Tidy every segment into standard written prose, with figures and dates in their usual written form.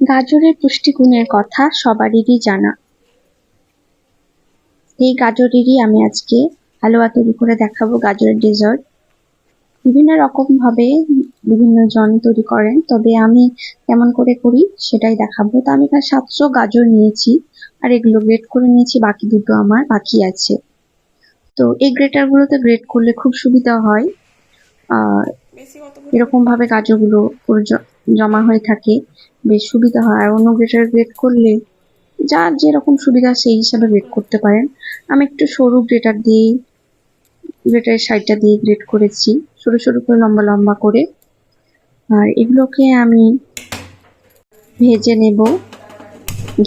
গাজরের পুষ্টিগুণের কথা সবারই জানা। এই গাজরেরই আমি আজকে হালুয়া তৈরি করে দেখাবো, গাজরের ডেজার্ট। বিভিন্ন রকম ভাবে বিভিন্ন জন তৈরি করেন, তবে আমি কেমন করে করি সেটাই দেখাবো। তো আমি এখানে 700 গাজর নিয়েছি, আর এগুলো গ্রেট করে নিয়েছি, বাকি দুটো আমার বাকি আছে। তো এই গ্রেটার গুলোতে গ্রেট করলে খুব সুবিধা হয়। আর এরকম ভাবে গাজরগুলো পুরো জমা হয়ে থাকে, বেশ সুবিধা হয়। আর অন্য গ্রেটার গ্রেট করলে যার যেরকম সুবিধা সেই হিসাবে গ্রেট করতে পারেন। আমি একটু সরু গ্রেটার দিয়ে, গ্রেটারের সাইডটা দিয়ে গ্রেট করেছি, সরু সরু করে লম্বা লম্বা করে। আর এগুলোকে আমি ভেজে নেব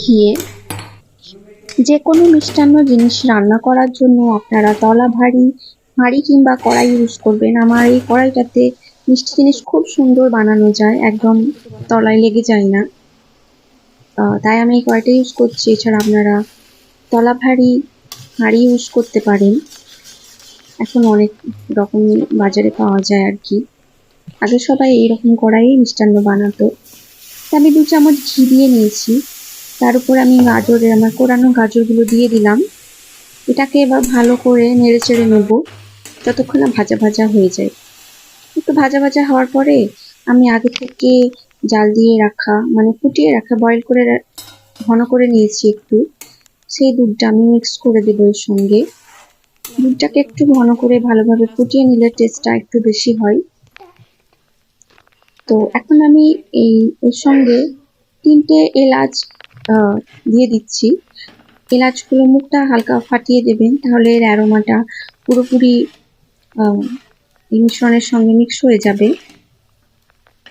ঘিয়ে। যে কোনো মিষ্টান্ন জিনিস রান্না করার জন্য আপনারা তলা ভারী হাঁড়ি কিংবা কড়াই ইউজ করবেন। আমার এই কড়াইটাতে মিষ্টি জিনিস খুব সুন্দর বানানো যায়, একদম তলায় লেগে যায় না, তাই আমি এই কড়াইটা ইউজ করছি। এছাড়া আপনারা তলা ভারী হাঁড়ি ইউজ করতে পারেন, এখন অনেক রকমই বাজারে পাওয়া যায় আর কি। আগে সবাই এইরকম কড়াইয়ে মিষ্টান্ন বানাতো। আমি 2 চামচ ঘি দিয়ে নিয়েছি, তার উপর আমি আমার কোরানো গাজরগুলো দিয়ে দিলাম। এটাকে এবার ভালো করে নেড়ে চেড়ে নেব যতক্ষণ না ভাজা ভাজা হয়ে যায়। একটু ভাজা ভাজা হওয়ার পরে আমি আগে থেকে জাল দিয়ে রাখা, মানে ফুটিয়ে রাখা, বয়েল করে ঘন করে নিয়েছি একটু, সেই দুধটা আমি মিক্স করে দেবো এর সঙ্গে। দুধটাকে একটু ঘন করে ভালোভাবে ফুটিয়ে নিলে টেস্টটা একটু বেশি হয়। তো এখন আমি এর সঙ্গে 3টে এলাচ দিয়ে দিচ্ছি। এলাচগুলো মুখটা হালকা ফাটিয়ে দেবেন, তাহলে এর অ্যারোমাটা পুরোপুরি মিশ্রণের সঙ্গে মিক্স হয়ে যাবে।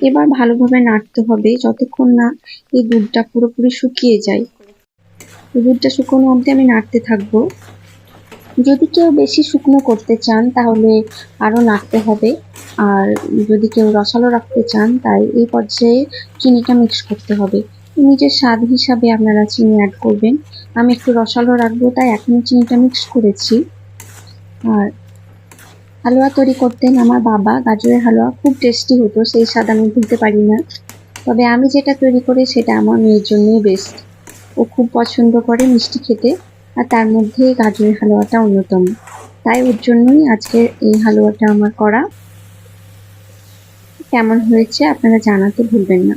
এবার ভালোভাবে নাড়তে হবে যতক্ষণ না এই দুধটা পুরোপুরি শুকিয়ে যায়। দুধটা শুকনো অবধি আমি নাড়তে থাকবো। যদি কেউ বেশি শুকনো করতে চান তাহলে আরও নাড়তে হবে, আর যদি কেউ রসালো রাখতে চান তাই এই পর্যায়ে চিনিটা মিক্স করতে হবে। নিজের স্বাদ হিসাবে আপনারা চিনি অ্যাড করবেন। আমি একটু রসালো রাখবো তাই এখনই চিনিটা মিক্স করেছি। আর হালুয়া তৈরি করতেন আমার বাবা, গাজরের হালুয়া খুব টেস্টি হতো, সেই স্বাদ আমি ভুলতে পারি না। তবে আমি যেটা তৈরি করি সেটা আমার মেয়ের জন্যই বেস্ট, ও খুব পছন্দ করে মিষ্টি খেতে, আর তার মধ্যে গাজরের হালুয়াটা অন্যতম। তাই ওর জন্যই আজকের এই হালুয়াটা আমার করা। কেমন হয়েছে আপনারা জানাতে ভুলবেন না।